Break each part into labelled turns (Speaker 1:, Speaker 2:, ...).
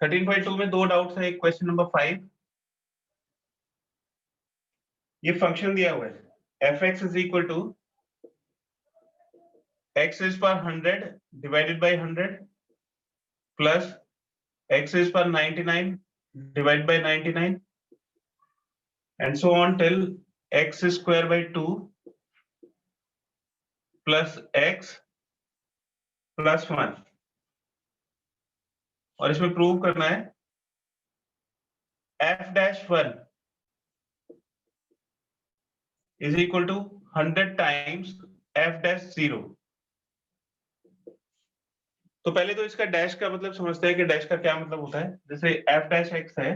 Speaker 1: 13.2 में दो डाउट्स है। क्वेश्चन नंबर 5, ये फंक्शन दिया हुआ है f(x) is equal to x is पर 100 divided by 100 plus x is पर 99 divided by 99 and so on till x square by 2 plus x plus 1। और इसमें प्रूव करना है f-1 is equal to 100 times f-0। तो पहले तो इसका डैश का मतलब समझते हैं कि डैश का क्या मतलब होता है। जैसे f-x है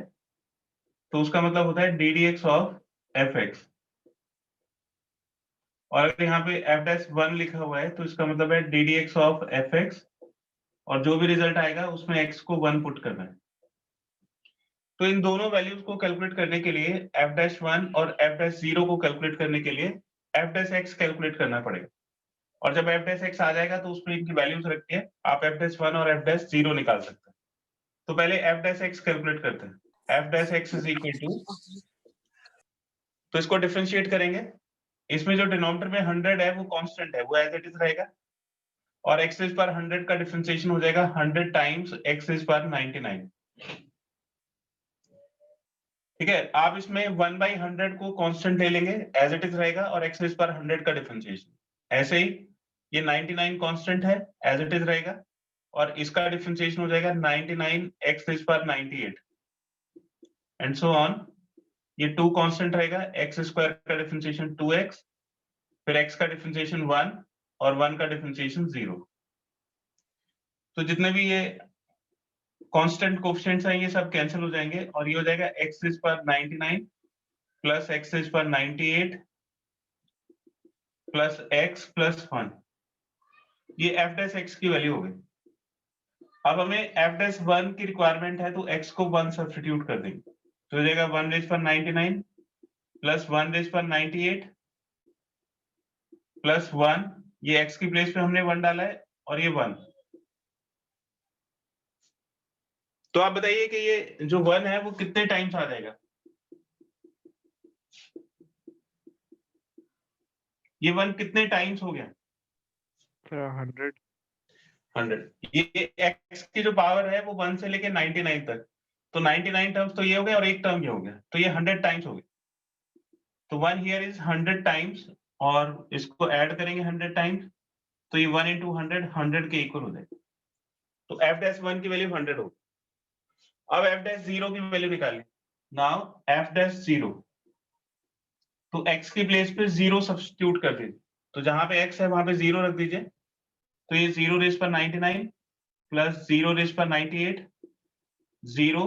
Speaker 1: तो उसका मतलब होता है ddx ऑफ fx, और अगर यहाँ पे f-1 लिखा हुआ है तो इसका मतलब है ddx ऑफ fx, और जो भी रिजल्ट आएगा उसमें x को 1 पुट करना है। तो इन दोनों वैल्यूज को कैलकुलेट करने के लिए f-1 और f-0 को कैलकुलेट करने के लिए f-x कैलकुलेट करना पड़ेगा, और जब f-x आ जाएगा तो उसमें इनकी वैल्यूज रख के आप f-1 और f-0 निकाल सकते हैं। तो पहले f-x कैलकुलेट करते हैं। f-x इज इक्वल टू, तो इसको डिफरेंशिएट करेंगे। इसमें जो डिनोमिनेटर में 100 है वो कांस्टेंट है, वो एज इट इज रहेगा, और x इज पर 100 का डिफरेंशिएशन हो जाएगा 100 टाइम्स x इज पर 99। ठीक है, आप इसमें 1/100 को कांस्टेंट ले लेंगे, एज इट इज रहेगा, और x इज पर 100 का डिफरेंशिएशन। ऐसे ही ये 99 कांस्टेंट है, एज इट इज रहेगा, और इसका डिफरेंशिएशन हो जाएगा 99 x इज पर 98 एंड सो ऑन। ये 2 कांस्टेंट रहेगा, x स्क्वायर का डिफरेंशिएशन 2x, फिर x का डिफरेंशिएशन 1 और 1 का डिफरेंशिएशन 0। तो जितने भी ये कांस्टेंट कोएफिशिएंट्स हैं ये सब कैंसिल हो जाएंगे, और ये हो जाएगा x इज पर 99 प्लस x इज पर 98 प्लस x प्लस 1। ये f-x की वैल्यू हो गई। अब हमें f-1 की रिक्वायरमेंट है तो x को 1 सब्स्टिट्यूट कर देंगे, तो हो जाएगा 1 रेज पर 99 प्लस 1 रेज पर 98 प्लस 1, ये x की प्लेस पे हमने 1 डाला है, और ये 1। तो आप बताइए कि ये जो 1 है वो कितने टाइम्स आ जाएगा। ये 1 कितने टाइम्स हो गया?
Speaker 2: 100।
Speaker 1: 100। ये x की जो पावर है वो 1 से लेके 99 तक, तो 99 टर्म्स तो ये हो गए और एक टर्म ये हो गया, तो ये 100 टाइम्स हो गए। तो 1 हियर इज 100 टाइम्स, और इसको ऐड करेंगे 100 टाइम्स, तो ये 1 into 100 100 के इक्वल हो जाएगा। तो f-1 की वैल्यू 100 होगी। अब f-0 की वैल्यू निकालें। नाउ f-0, तो x की प्लेस पे 0 सब्स्टिट्यूट कर दीजिए, तो जहां पे x है वहां पे 0 रख दीजिए, तो ये 0 रेज पर 99 प्लस 0 रेज पर 98 0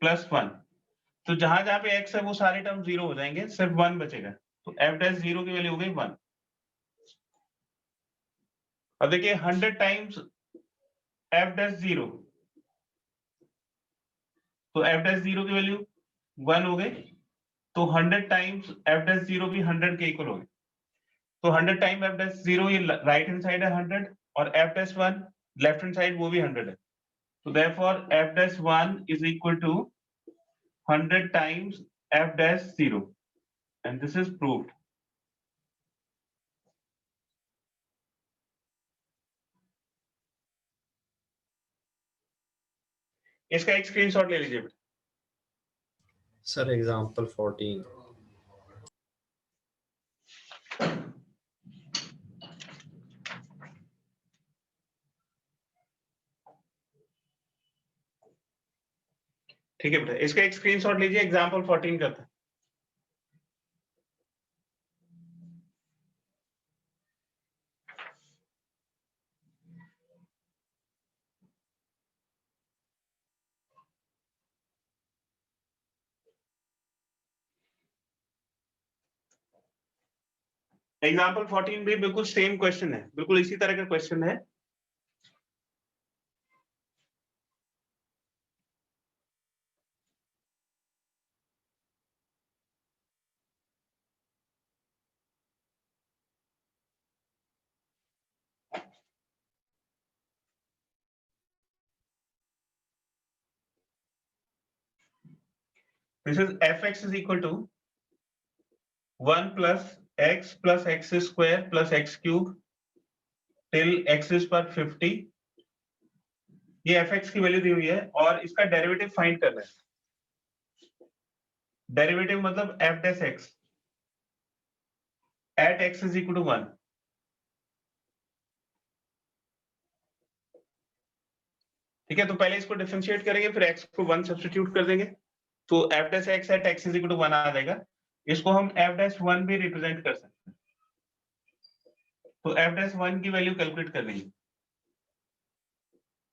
Speaker 1: प्लस 1। तो जहां जहां पे x है वो सारे टर्म 0 हो जाएंगे, सिर्फ 1 बचेगा, तो f-0 की वैल्यू हो गई 1। अब देखिए 100 टाइम्स f-0, तो f-0 की वैल्यू 1 हो गई, तो 100 टाइम्स f-0 भी 100 के इक्वल हो गई। तो 100 टाइम f-0 ये राइट हैंड साइड है 100, और f-1 लेफ्ट हैंड साइड वो भी 100 है, तो therefore f-1 is equal to 100 times f-0, and this is proved. इसका एक स्क्रीनशॉट ले लीजिए।
Speaker 3: Sir example 14।
Speaker 1: ठीक है बेटा, इसका एक स्क्रीनशॉट लीजिए, एग्जांपल 14 करते हैं। एग्जाम्पल 14 भी बिल्कुल सेम क्वेश्चन है, बिल्कुल इसी तरह का क्वेश्चन है। This is fx is equal to 1 plus x square plus x cube till x is पर 50। ये fx की वैल्यू दी हुई है और इसका डेरिवेटिव फाइंड करना है। डेरिवेटिव मतलब f dash x at x is equal to 1। ठीक है, तो पहले इसको डिफरेंशिएट करेंगे, फिर x को 1 सब्स्टिट्यूट कर देंगे, तो f dash x at x is equal to 1 आ जाएगा। इसको हम f dash 1 भी रिप्रेजेंट कर सकते हैं, तो f dash 1 की वैल्यू कैलकुलेट कर लेंगे।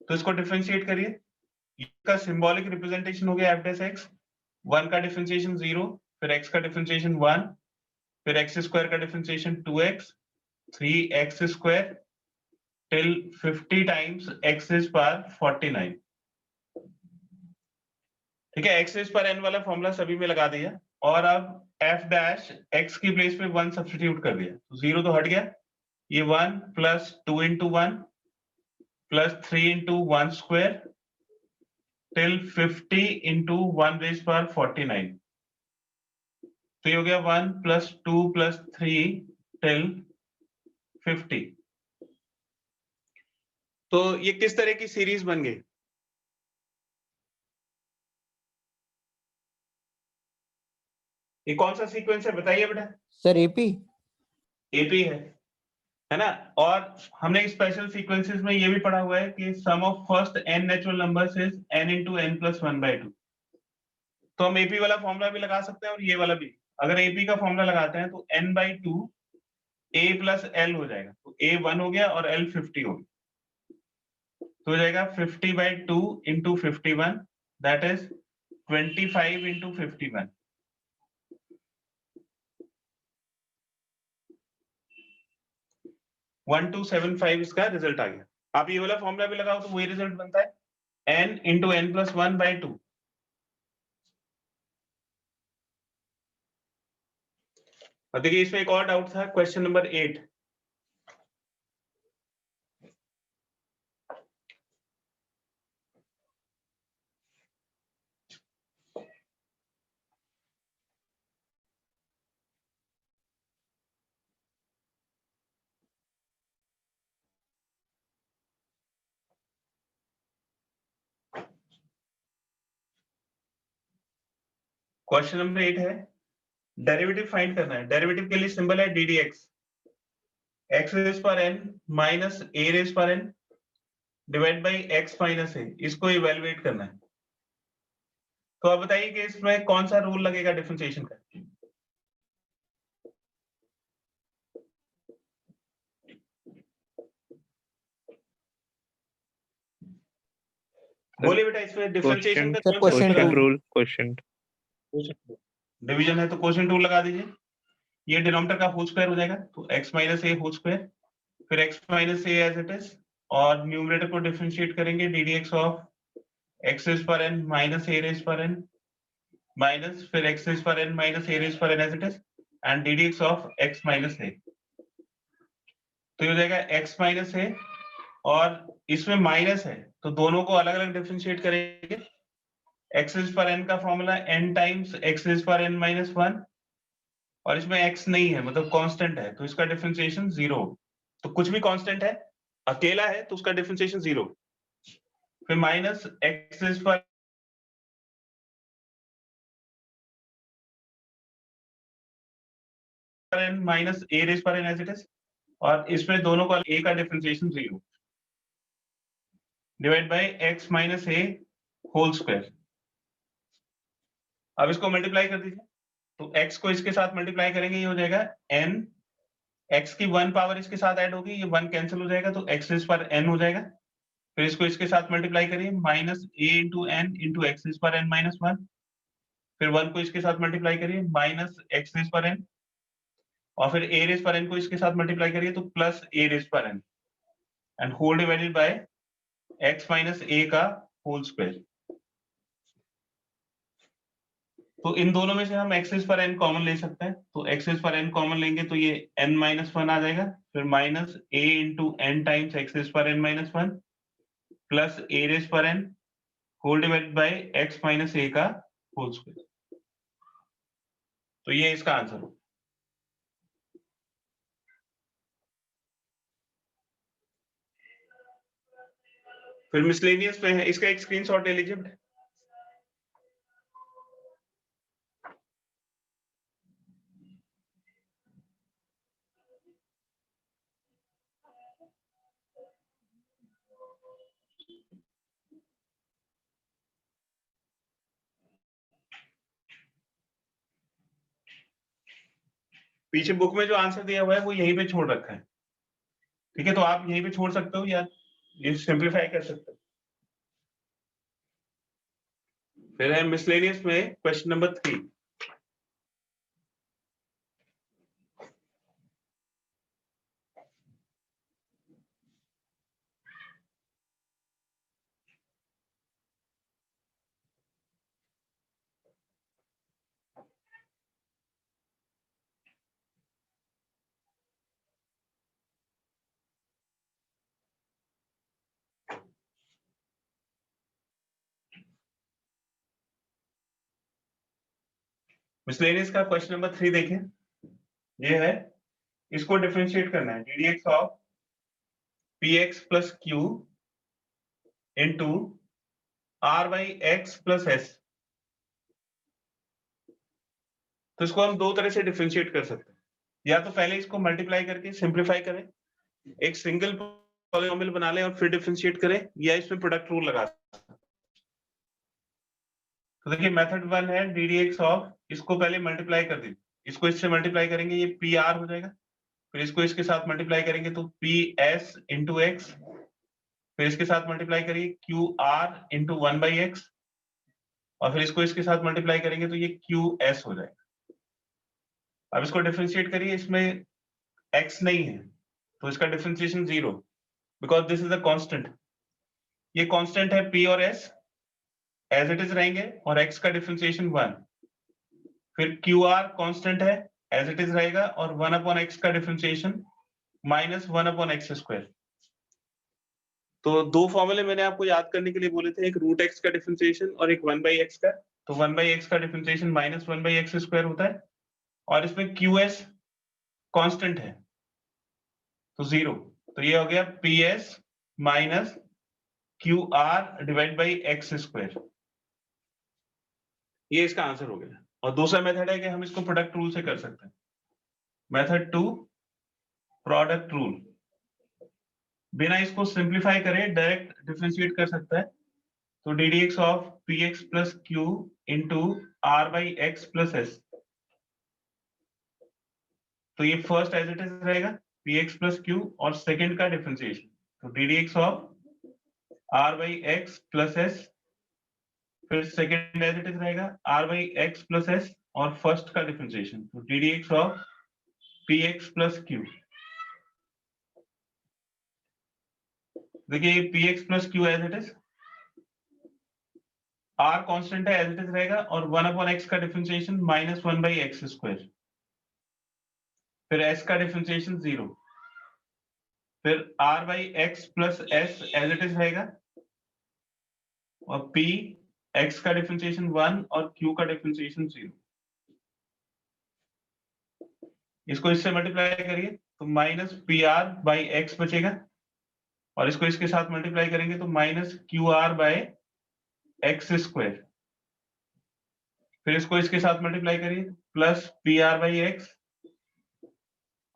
Speaker 1: तो इसको डिफरेंशिएट करिए, इसका सिंबॉलिक रिप्रेजेंटेशन हो गया f dash x, 1 का डिफरेंशिएशन 0, फिर x का डिफरेंशिएशन 1, फिर x स्क्वायर का differentiation 2x, 3x square till 50 times x is power 49। ठीक है, x is पर n वाला फॉर्मूला सभी में लगा दिया और अब f डैश x की प्लेस पे 1 सब्स्टिट्यूट कर दिया, तो 0 तो हट गया, ये 1 plus 2 into 1 plus 3 into 1 square till 50 into 1 raised power 49। तो ये हो गया 1 प्लस 2 प्लस 3 till 50। तो ये किस तरह की सीरीज बन गई? ये कौन सा सीक्वेंस है बताइए बेटा?
Speaker 4: सर एपी
Speaker 1: है ना। और हमने स्पेशल सीक्वेंसेस में ये भी पढ़ा हुआ है कि sum of first n natural numbers is n into n plus 1/2। तो हम एपी वाला फॉर्मूला भी लगा सकते हैं और ये वाला भी। अगर एपी का फॉर्मूला लगाते हैं तो n/2 a plus l हो जाएगा, तो a 1 हो गया और l 50 हो गया, तो हो जाएगा 50/2 into 51, दैट इज 25 into 51। 1275 इसका रिजल्ट आ गया। आप ये वाला फॉर्मूला भी लगाओ तो वही रिजल्ट बनता है n into n plus 1/2। और देखिए इसमें एक और डाउट था, क्वेश्चन नंबर 8। क्वेश्चन नंबर 8 है, डेरिवेटिव फाइंड करना है। डेरिवेटिव के लिए सिंबल है d D x, x raise पर एन माइनस ए रेज पर n divide by x minus a, इसको इवेलुएट करना है। तो आप बताइए कि इसमें कौन सा रूल लगेगा डिफरेंशिएशन का? बोलिए बेटा, इसमें डिफरेंशिएशन का कौन सा
Speaker 4: क्वेश्चन
Speaker 2: रूल? क्वेश्चन
Speaker 1: डिवीजन है तो क्वोशिएंट रूल लगा दीजिए। ये डिनोमिनेटर का होल स्क्वायर हो जाएगा, तो x minus a whole square, फिर x minus a as it is, और न्यूमरेटर को डिफरेंशिएट करेंगे d D x of x raise पर n माइनस ए रेज पर n माइनस फिर x रेज पर n माइनस ए रेज पर n as it is and d D x of x minus a. तो ये हो जाएगा x माइनस ए और इसमें माइनस है तो दोनों को अलग अलग डिफरेंशिएट करेंगे। x रेज पर n का formula n times x raise पर n माइनस 1 और इसमें x नहीं है मतलब कांस्टेंट है, तो इसका डिफरेंशिएशन 0। तो कुछ भी कांस्टेंट है, अकेला है तो उसका डिफरेंशिएशन 0। फिर माइनस x रेज पर n माइनस a रेज पर n एज इट इज, और इसमें दोनों का a का differentiation 0 divide by x minus a whole square. अब इसको मल्टीप्लाई कर दीजिए, तो x को इसके साथ मल्टीप्लाई करेंगे, ये हो जाएगा n, x की 1 पावर इसके साथ ऐड होगी, ये 1 कैंसिल हो जाएगा तो x रेज पर n हो जाएगा। फिर इसको इसके साथ मल्टीप्लाई करिए, minus a into n into x raise पर n माइनस 1, फिर 1 को इसके साथ मल्टीप्लाई करिए, माइनस x रेज पर n, और फिर a रेज पर n को इसके साथ मल्टीप्लाई करिए तो प्लस a रेज पर n and whole divided by x minus a का होल स्क्वायर। तो इन दोनों में से हम x रेज पर n कॉमन ले सकते हैं, तो x रेज पर n कॉमन लेंगे तो ये n माइनस 1 आ जाएगा, फिर minus a into n times x raise पर n minus 1 plus a raise पर n whole divided by x minus a का होल स्क्वायर। तो ये इसका आंसर हो। फिर मिसलेनियस में है, इसका एक स्क्रीनशॉट ले लीजिए। पीछे बुक में जो आंसर दिया हुआ है वो यहीं पे छोड़ रखा है, ठीक है, तो आप यहीं पे छोड़ सकते हो या ये सिंप्लीफाई कर सकते हो। फिर है मिसलेनियस में क्वेश्चन नंबर 3। मिसलेनियस का क्वेश्चन नंबर 3 देखें, ये है, इसको डिफरेंशिएट करना है, ddx of px plus q into r by x plus s। तो इसको हम दो तरह से डिफरेंशिएट कर सकते हैं, या तो पहले इसको मल्टीप्लाई करके सिंप्लीफाई करें, एक सिंगल पॉलिनोमियल बना लें और फिर डिफरेंशिएट करें, या इसमें प्रोडक्ट रूल लगा सकते हैं। तो देखिए मेथड 1 है ddx ऑफ, इसको पहले मल्टीप्लाई कर दीजिए, इसको इससे मल्टीप्लाई करेंगे ये pr हो जाएगा, फिर इसको इसके साथ मल्टीप्लाई करेंगे तो ps इंटू एक्स, फिर इसके साथ मल्टीप्लाई करिए QR इंटू 1/x, और फिर इसको इसके साथ मल्टीप्लाई करेंगे तो ये QS हो जाएगा। अब इसको डिफरेंशिएट करिए, इसमें x नहीं है तो इसका differentiation 0, because this is a constant. ये कांस्टेंट है p और s एज इट इज रहेंगे, और x का डिफरेंशिएशन 1। फिर QR कांस्टेंट है, एज इट इज रहेगा, और 1/x का डिफरेंशिएशन -1/x²। तो दो फॉर्मूले मैंने आपको याद करने के लिए बोले थे, एक रूट एक्स का डिफरेंशिएशन और एक 1/x का। तो 1/x का डिफरेंशिएशन -1/x² होता है, और इसमें QS कांस्टेंट है तो 0। तो ये हो गया PS minus QR divide by x²। ये इसका आंसर हो गया। और दूसरा मेथड है कि हम इसको प्रोडक्ट रूल से कर सकते हैं। Method 2, product rule. बिना इसको सिंप्लीफाई करे डायरेक्ट डिफरेंशिएट कर सकता है। तो ddx of px plus q into r by x plus s। तो ये फर्स्ट एज इट इज रहेगा px प्लस q, और सेकंड का डिफरेंशिएशन तो ddx of r by x plus s, फिर सेकंड एज इट इज रहेगा r by x plus s, और first का डिफरेंशिएशन तो ddx of px plus q। देखिए ये px plus q as it is, r constant है as it is रहेगा, और 1/x का डिफरेंशिएशन -1/x²। फिर s का डिफरेंशिएशन 0, फिर r by x plus s as it is रहेगा, और p x का डिफरेंशिएशन 1 और q का डिफरेंशिएशन 0। इसको इससे मल्टीप्लाई करिए तो -pr बाई x बचेगा, और इसको इसके साथ मल्टीप्लाई करेंगे तो -qr बाई x²। फिर इसको इसके साथ मल्टीप्लाई करिए प्लस pr बाई x,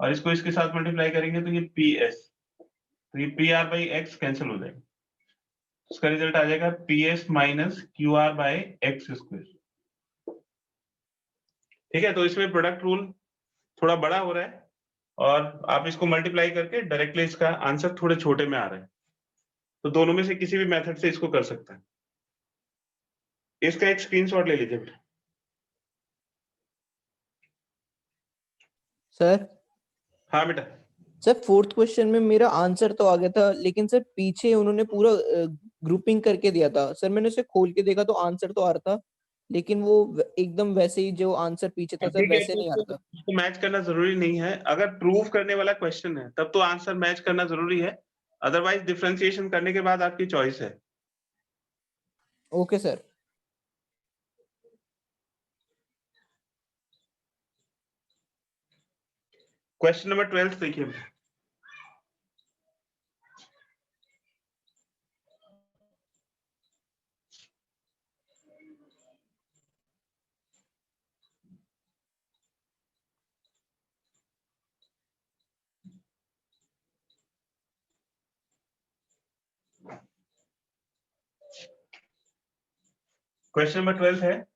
Speaker 1: और इसको इसके साथ मल्टीप्लाई करेंगे तो ये ps, तो ये pr बाई x कैंसिल हो जाएगा, इसका रिजल्ट आ जाएगा ps minus qr by x²। ठीक है, तो इसमें प्रोडक्ट रूल थोड़ा बड़ा हो रहा है, और आप इसको मल्टीप्लाई करके डायरेक्टली इसका आंसर थोड़े छोटे में आ रहा है। तो दोनों में से किसी भी मेथड से इसको कर सकता है। इसका एक स्क्रीनशॉट ले लीजिए बेटा।
Speaker 2: सर
Speaker 1: हाँ बेटा।
Speaker 2: सर फोर्थ क्वेश्चन में मेरा आंसर तो आ गया था, लेकिन सर पीछे उन्होंने पूरा ग्रुपिंग करके दिया था। सर मैंने उसे खोल के देखा तो आंसर तो आ रहा था, लेकिन वो एकदम वैसे ही जो आंसर पीछे था सर
Speaker 1: ठीक है,
Speaker 2: वैसे
Speaker 1: तो
Speaker 2: नहीं आ रहा था।
Speaker 1: उसको मैच करना जरूरी नहीं है। अगर प्रूव करने वाला क्वेश्चन है तब तो आंसर मैच करना जरूरी है, अदरवाइज डिफरेंशिएशन करने के बाद आपकी चॉइस है।
Speaker 2: Okay sir.
Speaker 1: क्वेश्चन नंबर 12 देखिए। क्वेश्चन नंबर 12 है,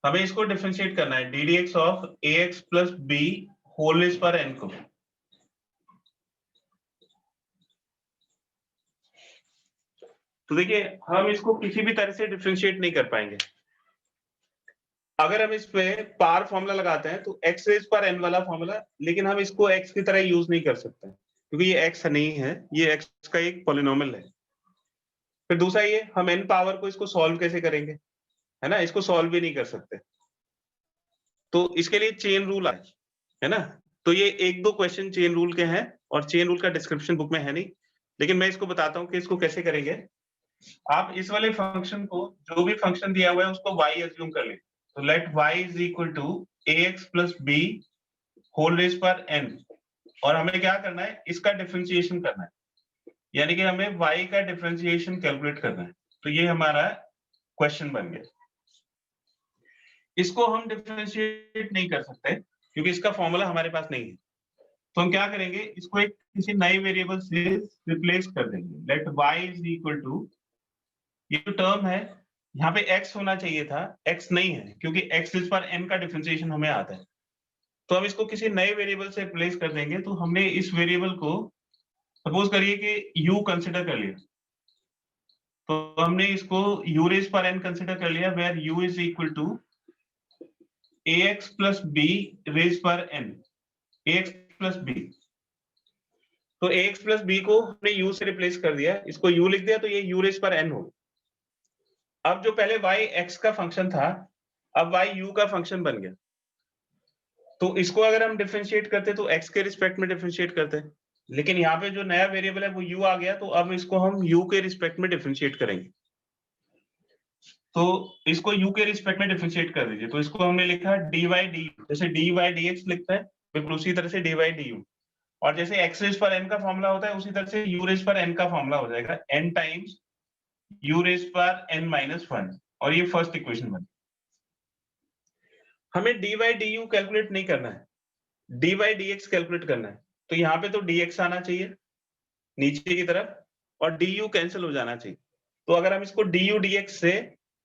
Speaker 1: हमें इसको डिफरेंशिएट करना है d D x of a x plus b whole raise पर एन को। तो देखिए हम इसको किसी भी तरह से डिफरेंशिएट नहीं कर पाएंगे। अगर हम इस पे पावर फॉर्मूला लगाते हैं तो एक्स रेज पर एन वाला फॉर्मूला, लेकिन हम इसको एक्स की तरह यूज नहीं कर सकते क्योंकि ये एक्स नहीं है, ये एक्स का एक पॉलिनोमियल है। फिर दूसरा ये हम एन पावर को इसको सॉल्व कैसे करेंगे, है ना, इसको सॉल्व भी नहीं कर सकते। तो इसके लिए चेन रूल है ना। तो ये एक दो क्वेश्चन चेन रूल के हैं और चेन रूल का डिस्क्रिप्शन बुक में है नहीं, लेकिन मैं इसको बताता हूं कि इसको कैसे करेंगे। आप इस वाले फंक्शन को, जो भी फंक्शन दिया हुआ है उसको y अज्यूम कर ले। तो let y is equal to ax plus b whole raise पर n, और हमें क्या करना है, इसका डिफरेंशिएशन करना है, यानी कि हमें y का डिफरेंशिएशन कैलकुलेट करना है। तो ये हमारा क्वेश्चन बन गया। इसको हम डिफरेंशिएट नहीं कर सकते क्योंकि इसका फॉर्मूला हमारे पास नहीं है। तो हम क्या करेंगे, इसको एक किसी नए वेरिएबल से रिप्लेस कर देंगे। Let y is equal to, ये जो टर्म है यहाँ पे x होना चाहिए था, x नहीं है क्योंकि x इस पर n का डिफरेंशिएशन हमें आता है। तो हम इसको किसी नए वेरिएबल से रिप्लेस कर देंगे। तो हमने इस वेरिएबल को, सपोज करिए कि u कंसिडर कर लिया, तो हमने इसको u रेज पर n कंसिडर कर लिया, where u is equal to ax plus b raise पर n, ax प्लस b। तो ax प्लस b को हमने u से रिप्लेस कर दिया, इसको u लिख दिया, तो ये u रेज पर n हो। अब जो पहले y x का फंक्शन था, अब y u का फंक्शन बन गया। तो इसको अगर हम डिफरेंशिएट करते तो x के रिस्पेक्ट में डिफरेंशिएट करते, लेकिन यहाँ पे जो नया वेरिएबल है वो u आ गया, तो अब इसको हम u के रिस्पेक्ट में डिफरेंशिएट करेंगे। तो इसको u के रिस्पेक्ट में डिफरेंशिएट कर दीजिए। तो इसको हमने लिखा dy du, जैसे dy dx लिखता है बिल्कुल उसी तरह से dy du, और जैसे x रेज पर n का फॉर्मूला होता है उसी तरह से u रेज पर n का फॉर्मूला हो जाएगा n टाइम्स u रेज पर n माइनस 1, और ये फर्स्ट इक्वेशन बनी। हमें dy du कैलकुलेट नहीं करना है, dy dx कैलकुलेट करना है। तो यहाँ पे तो dx आना चाहिए नीचे की तरफ और du कैंसिल हो जाना चाहिए। तो अगर हम इसको du dx से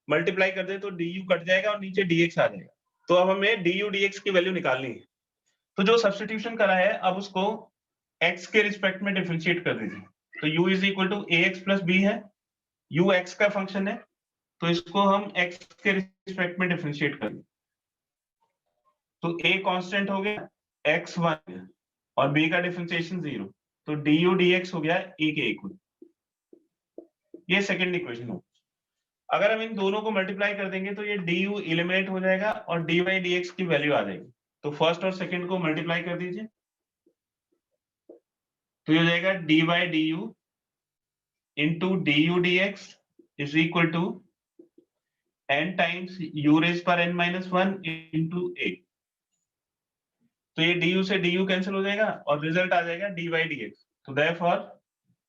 Speaker 1: मल्टीप्लाई कर दें तो du कट जाएगा और नीचे dx आ जाएगा। तो अब हमें du dx की वैल्यू निकालनी है। तो जो सब्स्टिट्यूशन करा है, अब उसको x के रिस्पेक्ट में डिफरेंशिएट कर दीजिए। तो u is equal to ax plus b है, u x का फंक्शन है, तो इसको हम x के रिस्पेक्ट में डिफरेंशिएट कर दें। तो a कांस्टेंट हो गया, x 1 और b का डिफरेंशिएशन 0, तो du dx हो गया a के इक्वल। ये सेकंड इक्वेशन हो। अगर हम इन दोनों को मल्टीप्लाई कर देंगे तो ये du एलिमिनेट हो जाएगा और dy dx की वैल्यू आ जाएगी। तो फर्स्ट और सेकंड को मल्टीप्लाई कर दीजिए, तो ये हो जाएगा dy du into du dx is equal to n times u raise पर n माइनस 1 इंटू a। तो ये du से du कैंसिल हो जाएगा और रिजल्ट आ जाएगा dy dx। तो therefore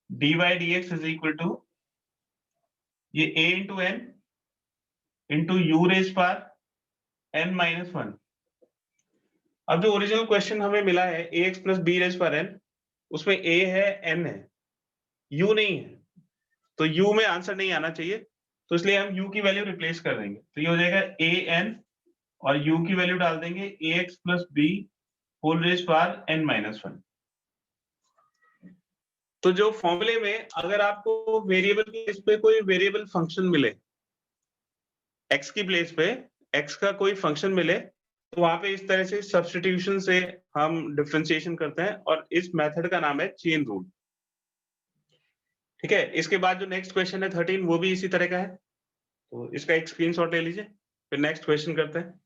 Speaker 1: dy dx is equal to ये a into n into u raise पर n माइनस 1। अब जो ओरिजिनल क्वेश्चन हमें मिला है ax प्लस b रेज पर n, उसमें a है n है, u नहीं है, तो u में आंसर नहीं आना चाहिए, तो इसलिए हम u की वैल्यू रिप्लेस कर देंगे। तो ये हो जाएगा an और u की वैल्यू डाल देंगे ax plus b whole raise पर n माइनस 1। तो जो फॉर्मूले में अगर आपको वेरिएबल की प्लेस पे कोई वेरिएबल फंक्शन मिले, x की प्लेस पे x का कोई फंक्शन मिले, तो वहां पे इस तरह से सब्स्टिट्यूशन से हम डिफरेंशिएशन करते हैं, और इस मेथड का नाम है चेन रूल। ठीक है, इसके बाद जो नेक्स्ट क्वेश्चन है 13, वो भी इसी तरह का है, तो इसका एक स्क्रीनशॉट ले लीजिए, फिर नेक्स्ट क्वेश्चन करते हैं।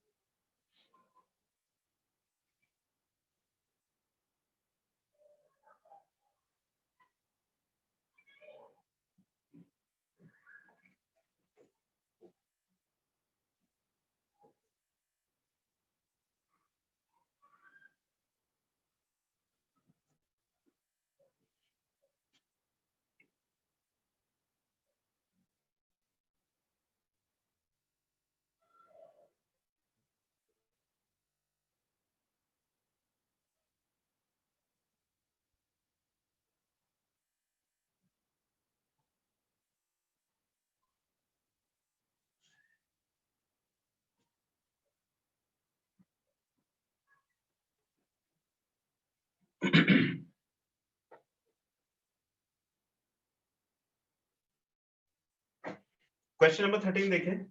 Speaker 1: क्वेश्चन नंबर 13 देखें।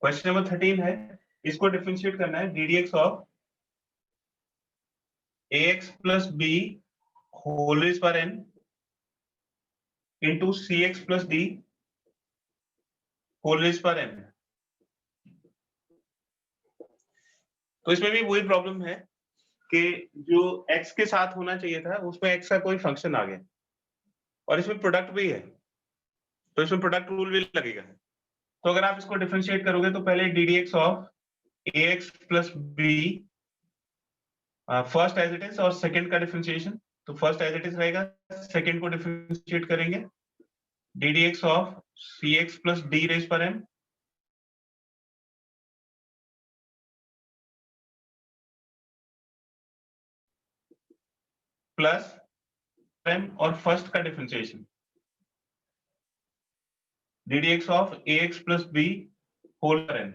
Speaker 1: क्वेश्चन नंबर 13 है, इसको डिफरेंशिएट करना है ddx of ax plus b whole raise पर n into cx plus d whole raise पर n। तो इसमें भी वही प्रॉब्लम है कि जो x के साथ होना चाहिए था उसमें x का कोई फंक्शन आ गया और इसमें प्रोडक्ट भी है, तो इसमें प्रोडक्ट रूल भी लगेगा। तो अगर आप इसको डिफरेंशिएट करोगे तो पहले ddx of ax plus b first as it is और सेकंड का डिफरेंशिएशन, तो फर्स्ट एज इट इज रहेगा, सेकंड को डिफरेंशिएट करेंगे ddx of cx plus d raise पर m प्लस m और फर्स्ट का differentiation ddx of ax plus b whole पर n।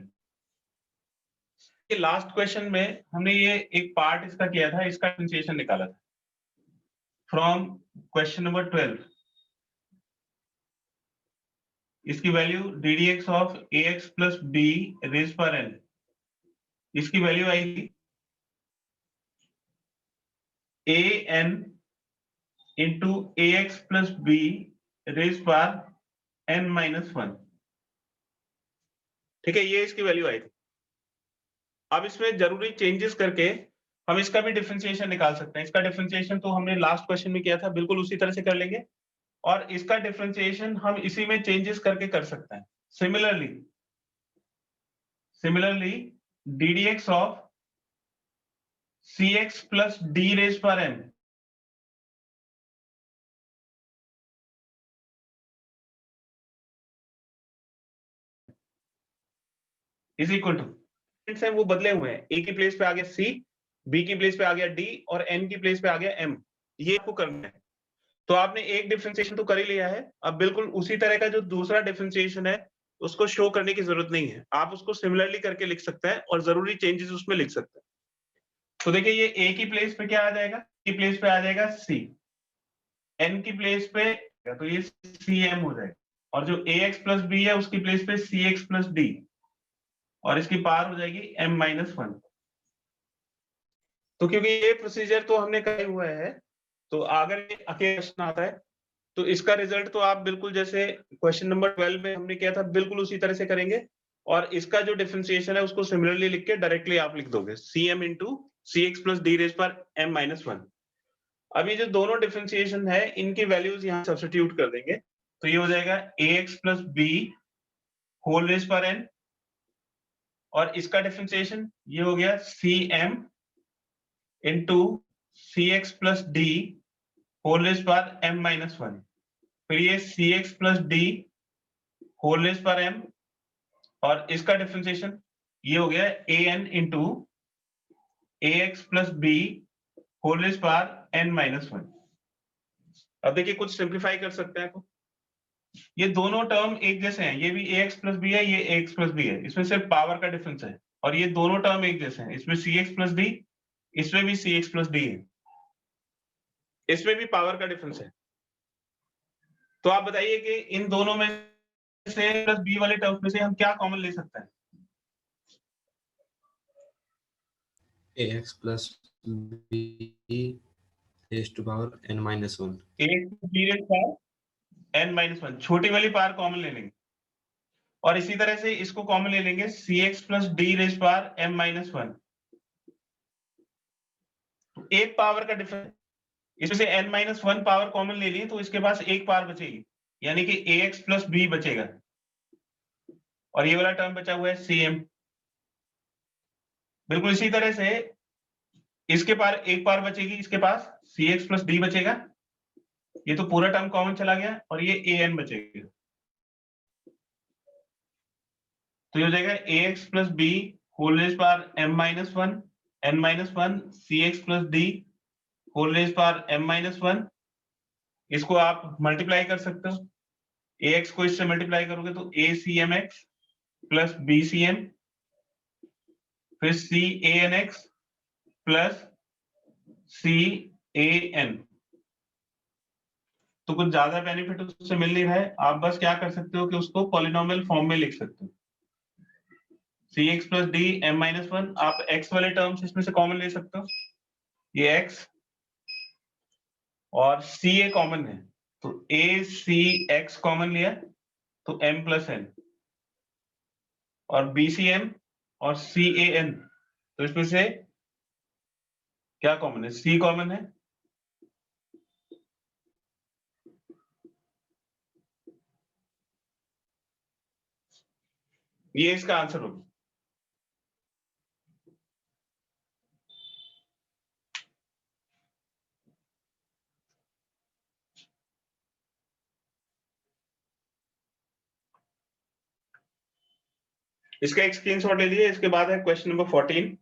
Speaker 1: लास्ट क्वेश्चन में हमने ये एक पार्ट इसका किया था, इसका डिफरेंशिएशन निकाला था फ्रॉम क्वेश्चन नंबर 12। इसकी value ddx of ax plus b raise पर n, इसकी वैल्यू आएगी an into ax plus b raise पर n माइनस 1। ठीक है, ये इसकी वैल्यू आई थी। अब इसमें जरूरी चेंजेस करके हम इसका भी डिफरेंशिएशन निकाल सकते हैं। इसका डिफरेंशिएशन तो हमने लास्ट क्वेश्चन में किया था, बिल्कुल उसी तरह से कर लेंगे और इसका डिफरेंशिएशन हम इसी में चेंजेस करके कर सकते हैं। Similarly ddx of cx plus d raise पर n इज इक्वल टू, से वो बदले हुए हैं, a की प्लेस पे आ गया c, b की प्लेस पे आ गया d और n की प्लेस पे आ गया m। ये आपको करना है। तो आपने एक डिफरेंशिएशन तो कर ही लिया है, अब बिल्कुल उसी तरह का जो दूसरा डिफरेंशिएशन है उसको शो करने की जरूरत नहीं है, आप उसको सिमिलरली करके लिख सकते हैं और जरूरी चेंजेस उसमें लिख सकते हैं। तो देखिए ये a की प्लेस पे क्या आ जाएगा, की प्लेस पे आ जाएगा c, n की प्लेस पे तो ये cm हो जाएगा और जो ax प्लस b है उसकी प्लेस पे cx प्लस d और इसकी पावर हो जाएगी m माइनस 1। तो क्योंकि ये प्रोसीजर तो हमने किया हुआ है, तो अगर अकेला क्वेश्चन आता है तो इसका रिजल्ट तो आप बिल्कुल जैसे क्वेश्चन नंबर 12 में हमने किया था बिल्कुल उसी तरह से करेंगे और इसका जो डिफरेंशिएशन है उसको सिमिलरली लिख के डायरेक्टली आप लिख दोगे cm into cx plus d raise पर m माइनस 1। अब ये जो दोनों डिफरेंशिएशन है इनकी वैल्यूज यहाँ सब्स्टिट्यूट कर देंगे, तो ये हो जाएगा ax plus b whole raise पर n और इसका डिफरेंशिएशन ये हो गया cm into cx plus d whole raise पर m माइनस 1, फिर ये cx plus d whole raise पर m और इसका डिफरेंशिएशन ये हो गया an into ax plus b whole raise पर n माइनस 1। अब देखिए कुछ सिंप्लीफाई कर सकते हैं, ये दोनों टर्म एक जैसे हैं, ये भी ax प्लस b है, ये ax प्लस b है, इसमें सिर्फ पावर का डिफरेंस है और ये दोनों टर्म एक जैसे हैं, इसमें cx प्लस d, इसमें भी cx प्लस d है, इसमें भी पावर का डिफरेंस है। तो आप बताइए कि इन दोनों में से प्लस b वाले टर्म में से हम क्या कॉमन ले सकते हैं?
Speaker 3: ax plus b raised to power n minus 1।
Speaker 1: ax b raised to power n minus 1, छोटी वाली पावर कॉमन ले लेंगे और इसी तरह से इसको कॉमन ले लेंगे cx plus d raise power m minus 1। एक पावर का डिफरेंस, इसमें से n माइनस 1 पावर कॉमन ले ली तो इसके पास एक पावर बचेगी, यानी कि ax प्लस b बचेगा और ये वाला टर्म बचा हुआ है cm। बिल्कुल इसी तरह से इसके पार एक पावर बचेगी, इसके पास cx प्लस d बचेगा, ये तो पूरा टर्म कॉमन चला गया और ये an बचेगा, तो ये हो जाएगा ax plus b whole raise power m minus 1 n minus 1 cx plus d whole raise power m minus 1। इसको आप मल्टीप्लाई कर सकते हो, ax को इससे मल्टीप्लाई करोगे तो acmx प्लस bcm फिर canx प्लस can। तो कुछ ज्यादा बेनिफिट उससे मिल नहीं रहा है, आप बस क्या कर सकते हो कि उसको पॉलिनोमियल फॉर्म में लिख सकते हो। C x plus d m minus one, आप एक्स वाले टर्म्स इसमें से कॉमन ले सकते हो, ये एक्स और सी ए कॉमन है, तो ए सी एक्स कॉमन लिया तो एम प्लस एन, और बी सी एम और सी ए एन, तो इसमें से क्या कॉमन है, सी कॉमन है, ये इसका आंसर होगा। इसका एक स्क्रीनशॉट ले लीजिए। इसके बाद है क्वेश्चन नंबर 14।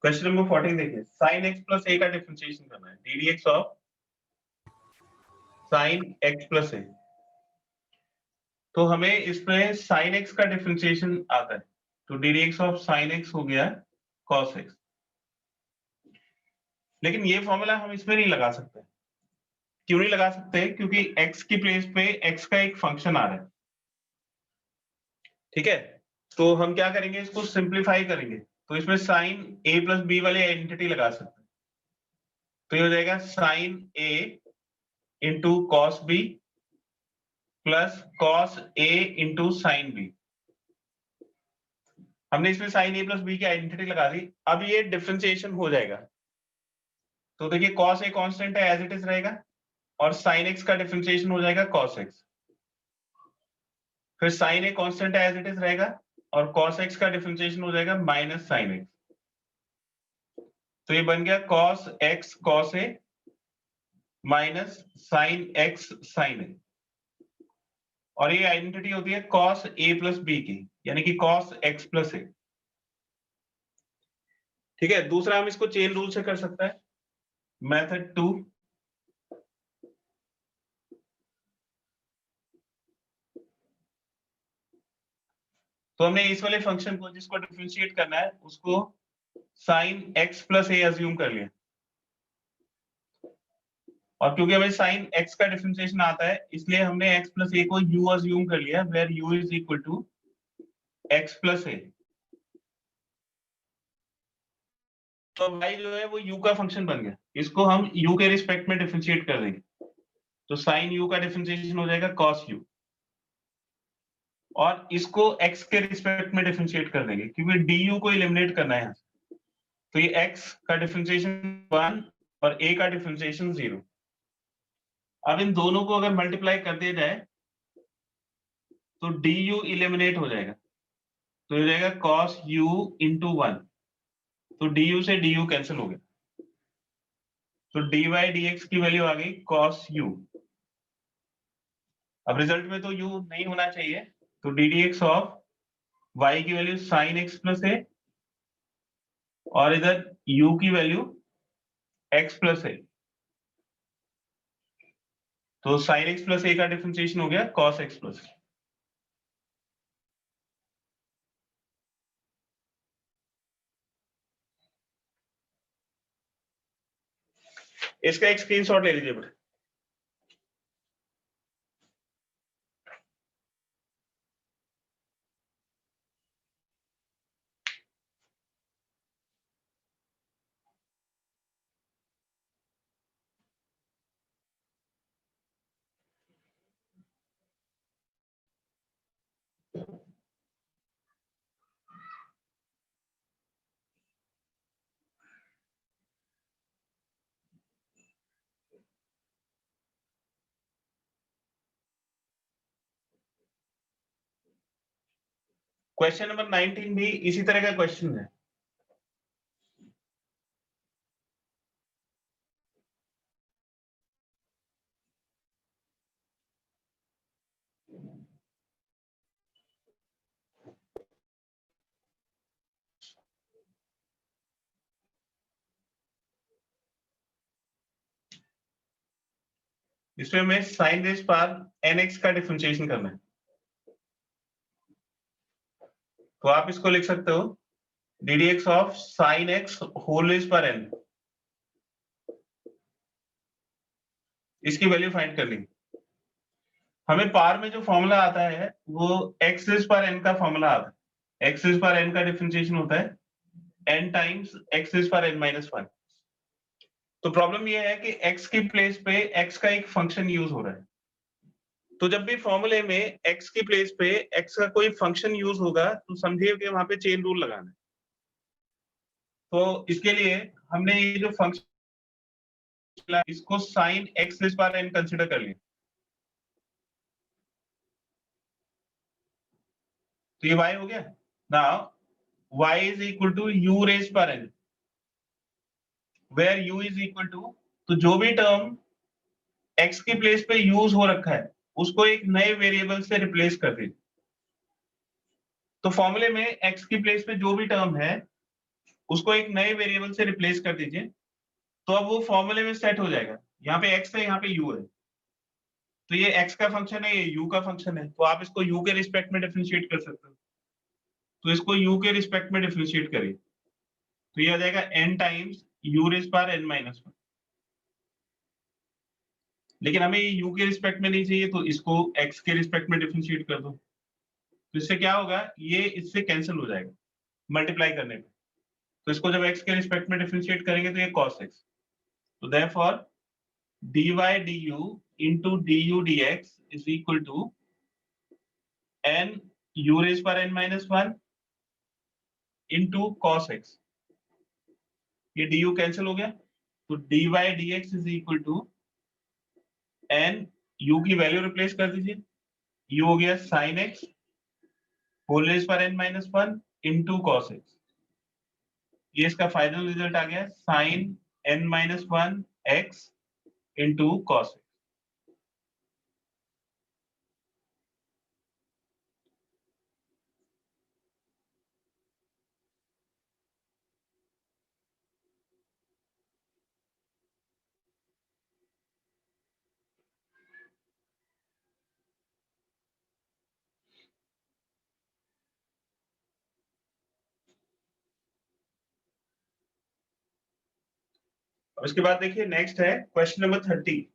Speaker 1: क्वेश्चन नंबर 14 देखिए, साइन एक्स प्लस ए का डिफरेंशिएशन करना है, d D x of sine x plus a. तो हमें इसमें साइन एक्स का डिफरेंशिएशन आता है, तो D D x of sine x हो गया कॉस एक्स। लेकिन ये फॉर्मूला हम इसमें नहीं लगा सकते। क्यों नहीं लगा सकते? क्योंकि x की प्लेस पे x का एक फंक्शन आ रहा है, ठीक है। तो हम क्या करेंगे, इसको सिंप्लीफाई करेंगे, तो इसमें साइन a प्लस बी वाली आइडेंटिटी लगा सकते हैं। तो ये हो जाएगा sine a into cos B plus cos a into sine B. हमने इसमें साइन a प्लस बी की आइडेंटिटी लगा दी। अब ये डिफरेंशिएशन हो जाएगा। तो देखिए कॉस a कांस्टेंट है, एज इट इज रहेगा, और साइन x का डिफरेंशिएशन हो जाएगा कॉस x। फिर साइन a कांस्टेंट है, एज इट इज रहेगा, और cos x का डिफरेंशिएशन हो जाएगा माइनस साइन x। तो ये बन गया cos x cos a minus sine x sine a, और ये आइडेंटिटी होती है cos a प्लस b की, यानी कि cos x प्लस a। ठीक है, दूसरा हम इसको चेन रूल से कर सकते हैं, मेथड 2। तो हमने इस वाले फंक्शन को जिसको डिफरेंशिएट करना है उसको sine x plus a assume कर लिया, और क्योंकि हमें साइन x का डिफरेंशिएशन आता है इसलिए हमने x प्लस a को u अज्यूम कर लिया, where u is equal to x plus a। तो y जो है वो u का फंक्शन बन गया, इसको हम u के रिस्पेक्ट में डिफरेंशिएट कर देंगे, तो साइन u का डिफरेंशिएशन हो जाएगा cos u, और इसको x के रिस्पेक्ट में डिफरेंशिएट कर देंगे क्योंकि du को एलिमिनेट करना है यहाँ से। तो ये x का डिफरेंशिएशन 1 और a का डिफरेंशिएशन 0। अब इन दोनों को अगर मल्टीप्लाई कर दिया जाए तो du एलिमिनेट हो जाएगा, तो हो जाएगा cos u इंटू 1, तो du से du कैंसिल हो गया, तो dy dx की वैल्यू आ गई cos u। अब रिजल्ट में तो u नहीं होना चाहिए, तो D D x of y की value sine x plus a, और इधर u की वैल्यू x प्लस a, तो साइन x प्लस a का डिफरेंशिएशन हो गया cos x प्लस a। इसका एक स्क्रीनशॉट ले लीजिए बेटा। क्वेश्चन नंबर 19 भी इसी तरह का क्वेश्चन है। इसमें हमें साइन रेज पावर nx का डिफरेंशिएशन करना है। तो आप इसको लिख सकते हो ddx of sine x whole raise power n। इसकी वैल्यू फाइंड करनी है। हमें पावर में जो फॉर्मूला आता है वो x रेज पावर n का फॉर्मूला आता है। x रेज पावर n का डिफरेंशिएशन होता है n times x raise power n minus 1। तो प्रॉब्लम ये है कि x की प्लेस पे x का एक फंक्शन यूज हो रहा है। तो जब भी फॉर्मूले में x की प्लेस पे x का कोई फंक्शन यूज होगा तो समझिए कि वहां पे चेन रूल लगाना है। तो इसके लिए हमने ये जो फंक्शन इसको sine x raise power n consider कर लिया। तो ये y हो गया। Now y is equal to u raise power n, where u is equal to, तो जो भी टर्म x की प्लेस पे यूज हो रखा है उसको एक नए वेरिएबल से रिप्लेस कर दीजिए। तो फॉर्मूले में x की प्लेस पे जो भी टर्म है उसको एक नए वेरिएबल से रिप्लेस कर दीजिए। तो अब वो फॉर्मूले में सेट हो जाएगा। यहाँ पे x है, यहाँ पे u है। तो ये x का फंक्शन है, ये u का फंक्शन है। तो आप इसको u के रिस्पेक्ट में डिफरेंशिएट कर सकते हो। तो इसको u के रिस्पेक्ट में डिफरेंशिएट करिए तो ये आ जाएगा n times u raise power n minus 1। लेकिन हमें ये u के रिस्पेक्ट में नहीं चाहिए तो इसको x के रिस्पेक्ट में डिफरेंशिएट कर दो। तो इससे क्या होगा, ये इससे कैंसिल हो जाएगा मल्टीप्लाई करने पे। तो इसको जब x के रिस्पेक्ट में डिफरेंशिएट करेंगे तो ये cos x। तो therefore dy du into du dx is equal to n u raised पर n minus 1 into cos x। ये du कैंसिल हो गया तो dy dx is equal to n, u की वैल्यू रिप्लेस कर दीजिए, u हो गया sin x होल रेज पर n minus 1 into cos x। ये इसका फाइनल रिजल्ट आ गया sin n minus 1 x into cos x। अब इसके बाद देखिए नेक्स्ट है क्वेश्चन नंबर 30।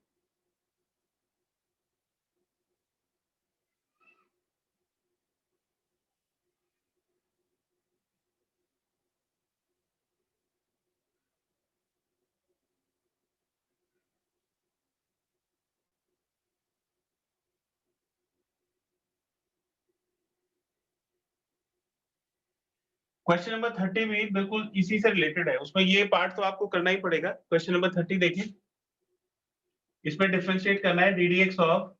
Speaker 1: क्वेश्चन नंबर 30 भी बिल्कुल इसी से रिलेटेड है। उसमें ये पार्ट तो आपको करना ही पड़ेगा। क्वेश्चन नंबर 30 देखिए, इसमें डिफरेंशिएट करना है ddx of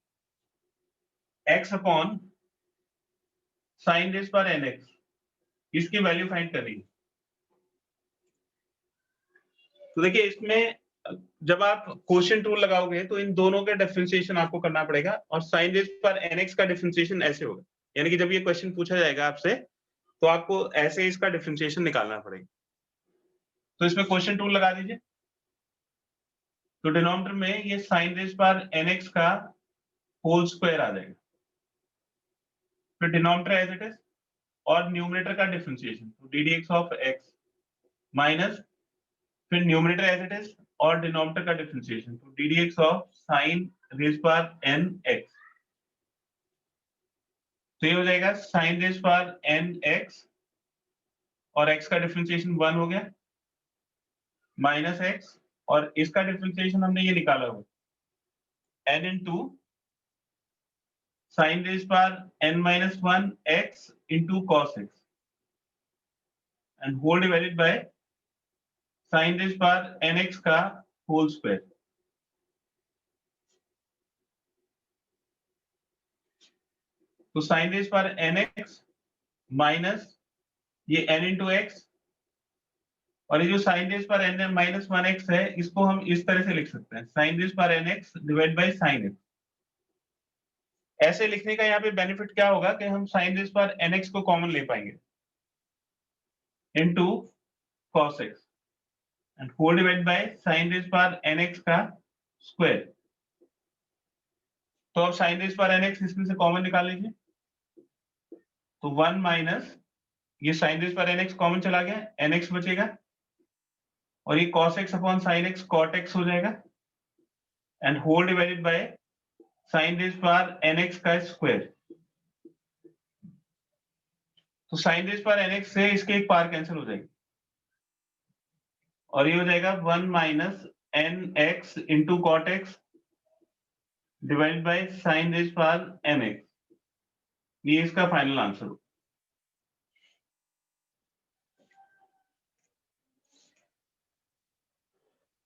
Speaker 1: x upon sine raise पर nx। इसकी वैल्यू फाइंड करनी है। तो देखिए इसमें जब आप क्वोशिएंट रूल लगाओगे तो इन दोनों का डिफरेंशिएशन आपको करना पड़ेगा और साइन रेज पर nx का डिफरेंशिएशन ऐसे होगा। यानी कि जब ये क्वेश्चन पूछा जाएगा आपसे तो आपको ऐसे इसका डिफरेंशिएशन निकालना पड़ेगा। तो इसमें क्वोशिएंट रूल लगा दीजिए। तो डिनोमिनेटर में ये साइन रेज पर nx का होल स्क्वायर आ जाएगा, फिर डिनोमिनेटर एज इट इज और न्यूमरेटर का डिफरेंशिएशन तो ddx ऑफ x माइनस फिर न्यूमरेटर एज इट इज और डिनोमिनेटर का डिफरेंशिएशन तो ddx ऑफ साइन रेज पर n x। तो ये हो जाएगा साइन रेज पर n x और x का डिफरेंशिएशन 1 हो गया माइनस x और इसका डिफरेंशिएशन हमने ये निकाला हुआ n इंटू साइन रेज पर n minus 1 x into cos x and whole divided by sine raise पर nx का होल स्क्वायर। तो साइन रेज पर nx माइनस ये n इंटू एक्स, और ये जो साइन रेज पर n माइनस 1x है, इसको हम इस तरह से लिख सकते हैं, साइन रेज पर nx divide by sine x. ऐसे लिखने का यहाँ पे बेनिफिट क्या होगा कि हम साइन रेज पर nx को कॉमन ले पाएंगे into cos x and whole divide by sine raise पर nx का स्क्वायर। तो अब साइन रेज पर nx इसमें से कॉमन निकाल लीजिए, तो 1 माइनस ये साइन रेज पर nx कॉमन चला गया, nx बचेगा, और ये cos x upon sine x cot x हो जाएगा, and whole divided by sine raise पर nx का स्क्वायर। तो साइन रेज पर nx से इसके एक पार कैंसिल हो जाएगी, और ये हो जाएगा 1 minus nx into cot X divide by sine raise पर nx। ये इसका फाइनल आंसर हो।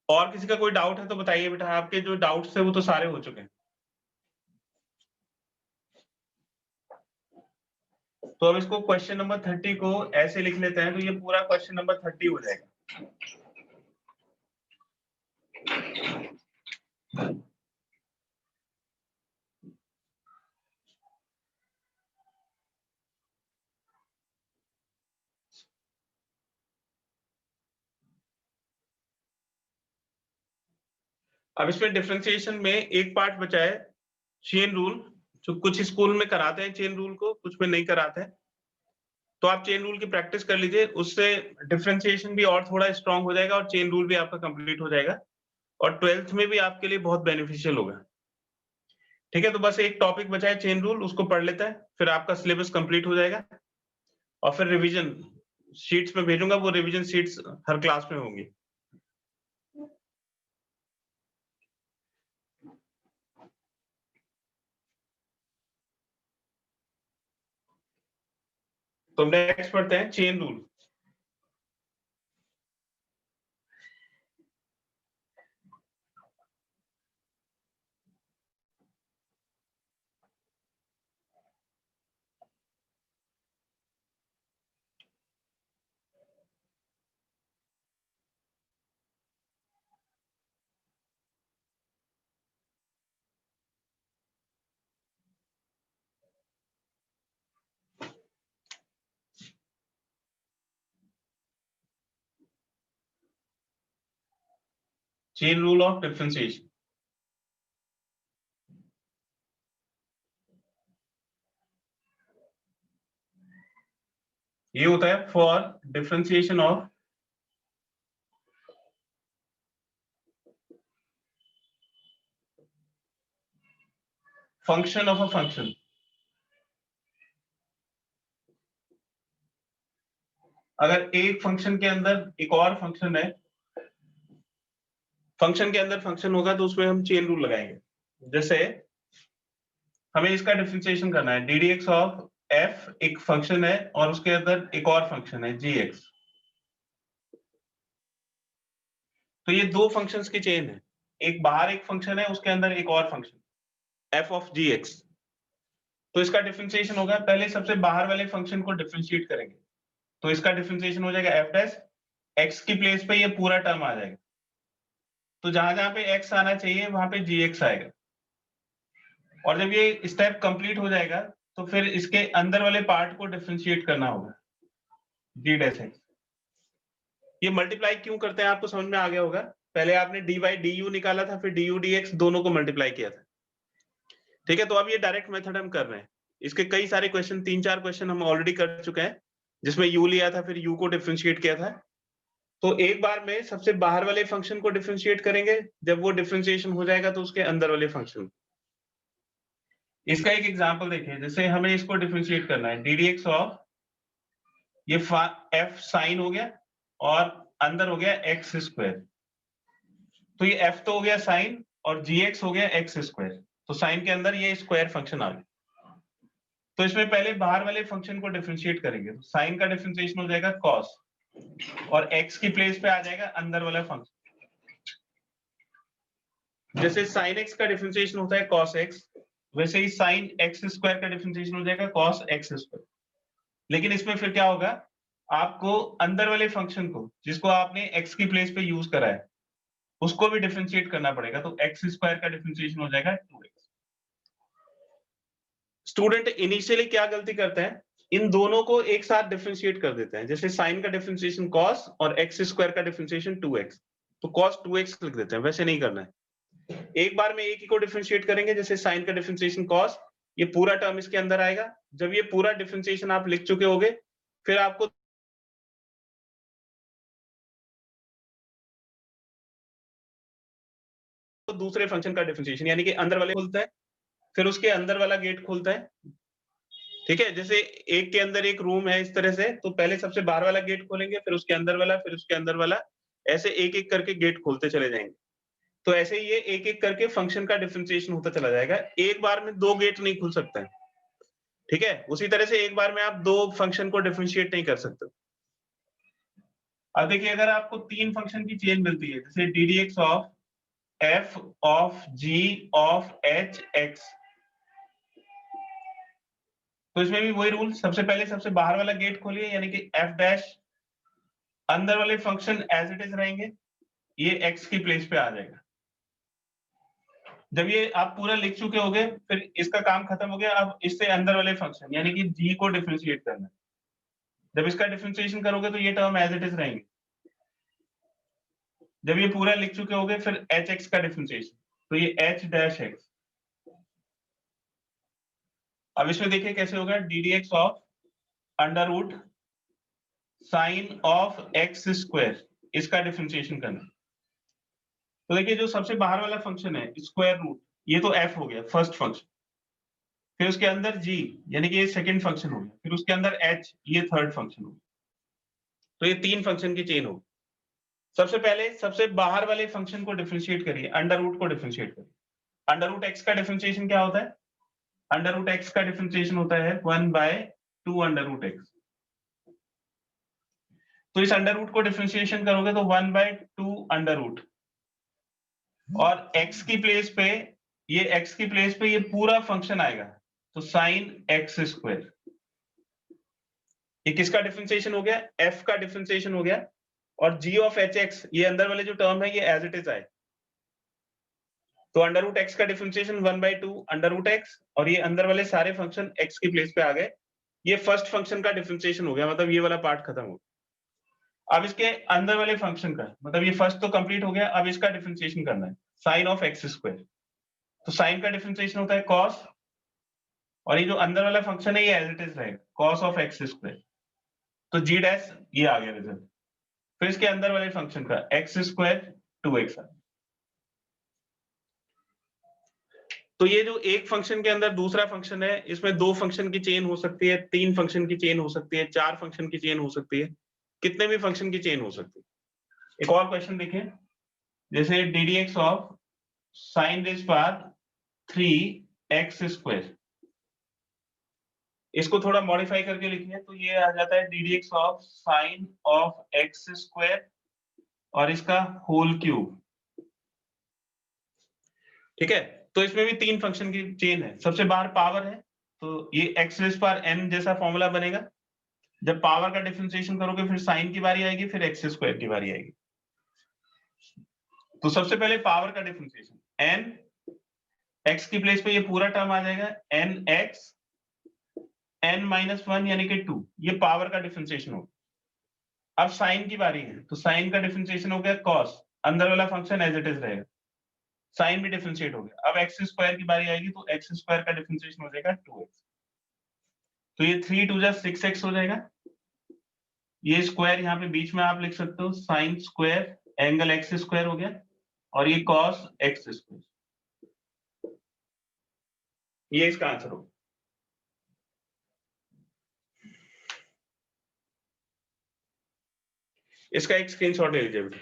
Speaker 1: और किसी का कोई डाउट है तो बताइए बेटा, आपके जो डाउट्स थे वो तो सारे हो चुके हैं। तो अब इसको क्वेश्चन नंबर 30 को ऐसे लिख लेते हैं, तो ये पूरा क्वेश्चन नंबर 30 हो जाएगा। अब इसमें डिफरेंशिएशन में एक पार्ट बचा है चेन रूल, जो कुछ स्कूल में कराते हैं चेन रूल को, कुछ में नहीं कराते हैं। तो आप चेन रूल की प्रैक्टिस कर लीजिए, उससे डिफरेंशिएशन भी और थोड़ा स्ट्रांग हो जाएगा और चेन रूल भी आपका कंप्लीट हो जाएगा, और 12th में भी आपके लिए बहुत बेनिफिशियल होगा। ठीक है, तो बस एक टॉपिक बचा है चेन रूल, उसको पढ़ लेते हैं, फिर आपका सिलेबस कंप्लीट हो जाएगा, और फिर रिवीजन शीट्स में भेजूंगा, वो रिवीजन शीट्स हर क्लास में होंगी। तो नेक्स्ट पढ़ते हैं chain rule. Chain rule of differentiation, ये होता है for differentiation of function of a function. अगर एक फंक्शन के अंदर एक और फंक्शन है, फंक्शन के अंदर फंक्शन होगा, तो उसमें हम चेन रूल लगाएंगे। जैसे हमें इसका डिफरेंशिएशन करना है, d D x of F एक फंक्शन है और उसके अंदर एक और फंक्शन है जी एक्स। तो ये दो फंक्शंस की चेन है, एक बाहर एक फंक्शन है, उसके अंदर एक और function F of G X. तो इसका डिफरेंशिएशन होगा, पहले सबसे बाहर वाले फंक्शन को डिफरेंशिएट करेंगे, तो इसका डिफरेंशिएशन हो जाएगा एफ डैश, एक्स की प्लेस पे ये पूरा टर्म आ जाएगा, तो जहां जहां पे एक्स आना चाहिए वहां पे जी एक्स आएगा। और जब ये स्टेप कंप्लीट हो जाएगा, तो फिर इसके अंदर वाले पार्ट को डिफरेंशिएट करना होगा, जी डैश एक्स। ये मल्टीप्लाई क्यों करते हैं आपको समझ में आ गया होगा। पहले आपने डी बाई डी यू निकाला था, फिर डी यू डी एक्स दोनों को मल्टीप्लाई किया था। ठीक है, तो अब ये डायरेक्ट मेथड हम कर रहे हैं। इसके कई सारे क्वेश्चन, 3-4 क्वेश्चन हम ऑलरेडी कर चुके हैं, जिसमें यू लिया था, फिर यू को डिफरेंशिएट किया था। तो एक बार में सबसे बाहर वाले फंक्शन को डिफरेंशिएट करेंगे, जब वो डिफरेंशिएशन हो जाएगा तो उसके अंदर वाले फंक्शन। इसका एक एग्जांपल देखिए, जैसे हमें इसको डिफरेंशिएट करना है, डी डी एक्स ऑफ ये एफ साइन हो गया और अंदर हो गया एक्स स्क्वायर। तो ये एफ तो हो गया साइन और जी एक्स हो गया एक्स स्क्वायर, तो साइन के अंदर ये स्क्वायर फंक्शन आ गया। तो इसमें पहले बाहर वाले फंक्शन को डिफरेंशिएट करेंगे, तो साइन का डिफरेंशिएशन हो जाएगा कॉस, और एक्स की प्लेस पे आ जाएगा अंदर वाला फंक्शन। जैसे साइन एक्स का डिफरेंशिएशन होता है कॉस एक्स, वैसे ही साइन एक्स स्क्वायर का डिफरेंशिएशन हो जाएगा कॉस एक्स स्क्वायर। लेकिन इसमें फिर क्या होगा, आपको अंदर वाले फंक्शन को जिसको आपने x की प्लेस पे यूज करा है उसको भी डिफरेंशिएट करना पड़ेगा, तो x स्क्वायर का डिफरेंशिएशन हो जाएगा 2x। स्टूडेंट इनिशियली क्या गलती करते हैं, इन दोनों को एक साथ डिफरेंशिएट कर देते हैं, जैसे साइन का डिफरेंशिएशन cos और x स्क्वायर का डिफरेंशिएशन 2x, तो cos 2x लिख देते हैं, वैसे नहीं करना है। एक बार में एक ही को डिफरेंशिएट करेंगे, जैसे साइन का डिफरेंशिएशन cos, ये पूरा टर्म इसके अंदर आएगा। जब ये पूरा डिफरेंशिएशन आप लिख चुके होगे, फिर आपको दूसरे फंक्शन का डिफरेंशिएशन यानी कि अंदर वाले खोलता है, फिर उसके अंदर वाला गेट खोलता है। ठीक है, जैसे एक के अंदर एक रूम है इस तरह से, तो पहले सबसे बाहर वाला गेट खोलेंगे, फिर उसके अंदर वाला, फिर उसके अंदर वाला, ऐसे एक एक करके गेट खोलते चले जाएंगे। तो ऐसे ही ये एक एक करके फंक्शन का डिफरेंशिएशन होता चला जाएगा। एक बार में दो गेट नहीं खुल सकता है, ठीक है, उसी तरह से एक बार में आप दो फंक्शन को डिफरेंशिएट नहीं कर सकते। अब देखिए, अगर आपको तीन फंक्शन की चेन मिलती है, जैसे D D x of F of G of H X, तो इसमें भी वही रूल, सबसे पहले सबसे बाहर वाला गेट खोलिए, यानी कि एफ डैश, अंदर वाले फंक्शन एज इट इज रहेंगे, ये एक्स की प्लेस पे आ जाएगा। जब ये आप पूरा लिख चुके होगे, फिर इसका काम खत्म हो गया। अब इससे अंदर वाले फंक्शन यानी कि जी को डिफरेंशिएट करना है। जब इसका डिफरेंशिएशन करोगे तो ये टर्म एज इट इज रहेंगे। जब ये पूरा लिख चुके होगे, फिर एच एक्स का डिफरेंशिएशन, तो ये एच डैश एक्स। अब इसमें देखिए कैसे होगा, D D x of under root sine of X square, इसका डिफरेंशिएशन करना। तो देखिए, जो सबसे बाहर वाला फंक्शन है स्क्वायर रूट, ये तो एफ हो गया फर्स्ट फंक्शन, फिर उसके अंदर जी यानी कि ये सेकंड फंक्शन हो गया, फिर उसके अंदर एच, ये थर्ड फंक्शन हो गया। तो ये तीन फंक्शन की चेन होगी। सबसे पहले सबसे बाहर वाले फंक्शन को डिफरेंशिएट करिए, अंडर रूट को डिफरेंशिएट करिए। अंडर रूट एक्स का डिफरेंशिएशन क्या होता है, अंडर रूट एक्स का डिफरेंशिएशन होता है 1/2 अंडर रूट एक्स। तो इस अंडर रूट को डिफरेंशिएशन करोगे तो 1/2 अंडर रूट, और x की प्लेस पे, ये x की प्लेस पे ये पूरा फंक्शन आएगा, तो साइन एक्स स्क्वायर। ये किसका डिफरेंशिएशन हो गया, f का डिफरेंशिएशन हो गया, और g ऑफ एच एक्स, ये अंदर वाले जो टर्म है ये एज इट इज आए, तो अंडर रूट एक्स का डिफरेंशिएशन 1/2 अंडर रूट एक्स, और ये अंदर वाले सारे फंक्शन x की प्लेस पे आ गए। ये फर्स्ट फंक्शन का डिफरेंशिएशन हो गया, मतलब ये वाला पार्ट खत्म हो गया। अब इसके अंदर वाले फंक्शन का, मतलब ये फर्स्ट तो कंप्लीट हो गया, अब इसका डिफरेंशिएशन करना है, साइन ऑफ एक्स स्क्वायर। तो साइन का डिफरेंशिएशन होता है कॉस, और ये जो अंदर वाला फंक्शन है ये एज इट इज रहेगा, कॉस ऑफ एक्स स्क्वायर। तो जी डैश, ये आ गया रिजल्ट। फिर इसके अंदर वाले फंक्शन का एक्स स्क्वायर 2x। तो ये जो एक फंक्शन के अंदर दूसरा फंक्शन है, इसमें दो फंक्शन की चेन हो सकती है, तीन फंक्शन की चेन हो सकती है, चार फंक्शन की चेन हो सकती है, कितने भी फंक्शन की चेन हो सकती है। एक और क्वेश्चन देखें, जैसे D D x of sine raise power 3x square, इसको थोड़ा मॉडिफाई करके लिखिए, तो ये आ जाता है d D x of sign of X square और इसका होल क्यूब। ठीक है, तो इसमें भी तीन फंक्शन की चेन है, सबसे बाहर पावर है, तो ये एक्स रेज पावर n जैसा फॉर्मूला बनेगा। जब पावर का डिफरेंशिएशन करोगे, फिर साइन की बारी आएगी, फिर एक्स स्क्वायर की बारी आएगी। तो सबसे पहले पावर का डिफरेंशिएशन, n x की प्लेस पे ये पूरा टर्म आ जाएगा, n x n-1 यानी कि 2, ये पावर का डिफरेंशिएशन होगा। अब साइन की बारी है, तो साइन का डिफरेंशिएशन हो गया cos, अंदर वाला फंक्शन एज इट इज रहेगा, साइन भी डिफरेंशिएट हो गया। अब एक्स स्क्वायर की बारी आएगी, तो एक्स स्क्वायर का डिफरेंशिएशन हो जाएगा 2x, तो ये 3 2 6x हो जाएगा। ये स्क्वायर यहाँ पे बीच में आप लिख सकते हो, sine square angle x square हो गया, और ये कॉस एक्स स्क्वायर, ये इसका आंसर होगा। इसका एक स्क्रीनशॉट ले लीजिए बेटा।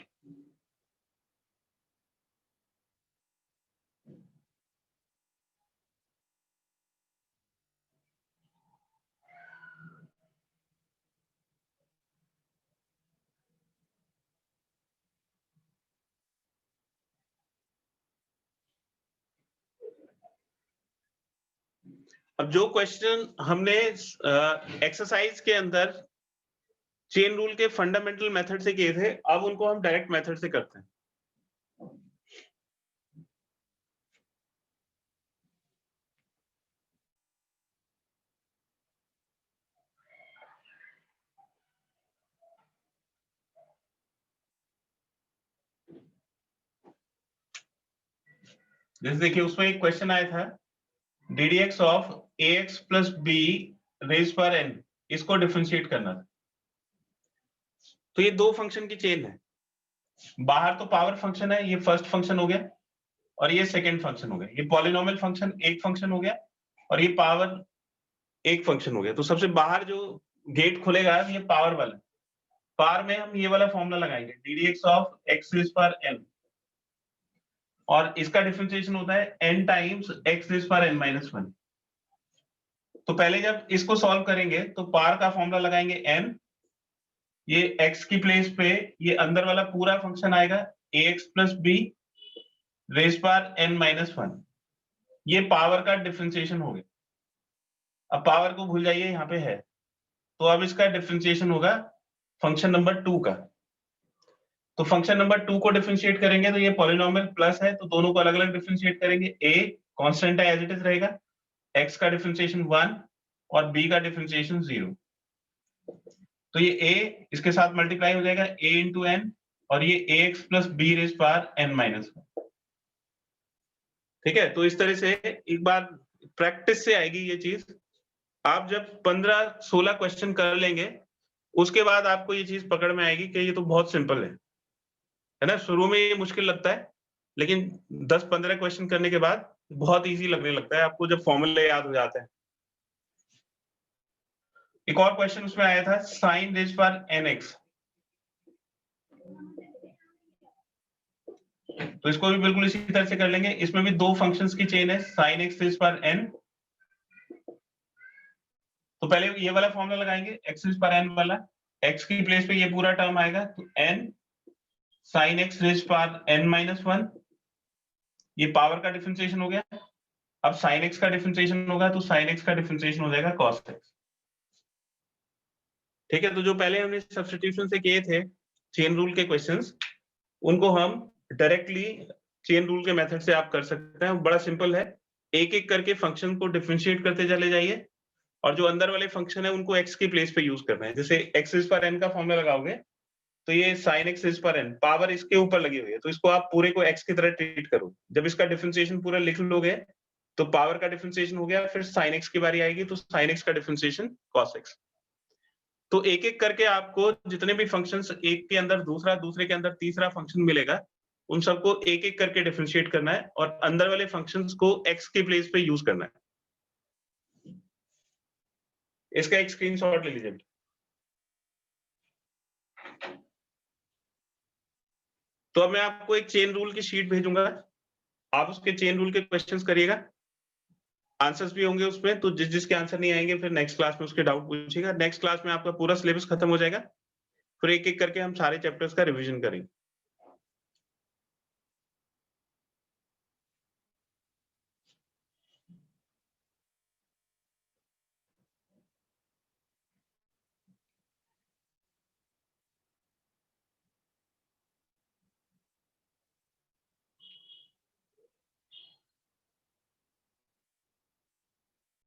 Speaker 1: अब जो क्वेश्चन हमने एक्सरसाइज के अंदर चेन रूल के फंडामेंटल मेथड से किए थे, अब उनको हम डायरेक्ट मेथड से करते हैं। जैसे देखिए उसमें एक क्वेश्चन आया था, ddx of ax plus b raise पर n, इसको डिफरेंशिएट करना था। तो ये दो फंक्शन की चेन है, बाहर तो पावर फंक्शन है, ये फर्स्ट फंक्शन हो गया और ये सेकंड फंक्शन हो गया। ये पॉलिनोमियल फंक्शन एक फंक्शन हो गया और ये पावर एक फंक्शन हो गया। तो सबसे बाहर जो गेट खुलेगा ये पावर वाला, पावर में हम ये वाला फॉर्मूला लगाएंगे, ddx ऑफ x रेज पर n, और इसका डिफरेंशिएशन होता है n टाइम्स x रेज पर n माइनस 1। तो पहले जब इसको सॉल्व करेंगे तो पावर का फॉर्मूला लगाएंगे n, ये x की प्लेस पे ये अंदर वाला पूरा फंक्शन आएगा ax प्लस b रेज पर n माइनस 1, ये पावर का डिफरेंशिएशन हो गया। अब पावर को भूल जाइए, यहाँ पे है, तो अब इसका डिफरेंशिएशन होगा फंक्शन नंबर 2 का। तो फंक्शन नंबर 2 को डिफरेंशिएट करेंगे तो ये पॉलिनोमियल प्लस है, तो दोनों को अलग अलग डिफरेंशिएट करेंगे। a कांस्टेंट है, एज इट इज रहेगा, x का डिफरेंशिएशन 1 और b का डिफरेंशिएशन 0। तो ये a इसके साथ मल्टीप्लाई हो जाएगा a इंटू n, और ये ax plus b raise power n minus 1। ठीक है, तो इस तरह से एक बार प्रैक्टिस से आएगी ये चीज। आप जब 15-16 क्वेश्चन कर लेंगे उसके बाद आपको ये चीज पकड़ में आएगी कि ये तो बहुत सिंपल है ना। शुरू में ये मुश्किल लगता है, लेकिन 10-15 क्वेश्चन करने के बाद बहुत इजी लगने लगता है आपको, जब फॉर्मूले याद हो जाते हैं। एक और क्वेश्चन उसमें आया था, साइन रेज पर nx, तो इसको भी बिल्कुल इसी तरह से कर लेंगे। इसमें भी दो फंक्शंस की चेन है, साइन एक्स रेज पर n। तो पहले ये वाला फॉर्मूला लगाएंगे, x रेज पर n वाला, x की प्लेस पे ये पूरा टर्म आएगा, तो n साइन एक्स रेज पर n माइनस 1, ये पावर का डिफरेंशिएशन हो गया। अब साइन एक्स का डिफरेंशिएशन होगा तो साइन एक्स का डिफरेंशिएशन हो जाएगा कॉस एक्स। ठीक है, तो जो पहले हमने सब्स्टिट्यूशन से किए थे चेन रूल के क्वेश्चंस, उनको हम डायरेक्टली चेन रूल के मेथड से आप कर सकते हैं। बड़ा सिंपल है, एक एक करके फंक्शन को डिफरेंशिएट करते चले जाइए, और जो अंदर वाले फंक्शन है उनको x की प्लेस पे यूज करना है। जैसे x रेज पर n का फॉर्मूला लगाओगे तो ये sin x रेज पर n, पावर इसके ऊपर लगी हुई है, तो इसको आप पूरे को x की तरह ट्रीट करो। जब इसका डिफरेंशिएशन पूरा लिख लोगे तो पावर का डिफरेंशिएशन हो गया, फिर sin x की बारी आएगी तो sin x का डिफरेंशिएशन cos x। तो एक एक करके आपको जितने भी फंक्शंस, एक के अंदर दूसरा, दूसरे के अंदर तीसरा फंक्शन मिलेगा, उन सबको एक एक करके डिफरेंशिएट करना है और अंदर वाले फंक्शंस को x की प्लेस पे यूज करना है। इसका एक स्क्रीनशॉट ले लीजिए। तो अब मैं आपको एक चेन रूल की शीट भेजूंगा, आप उसके चेन रूल के क्वेश्चंस करिएगा, आंसर्स भी होंगे उसमें। तो जिसके आंसर नहीं आएंगे फिर नेक्स्ट क्लास में उसके डाउट पूछिएगा। नेक्स्ट क्लास में आपका पूरा सिलेबस खत्म हो जाएगा, फिर एक एक करके हम सारे चैप्टर्स का रिवीजन करेंगे।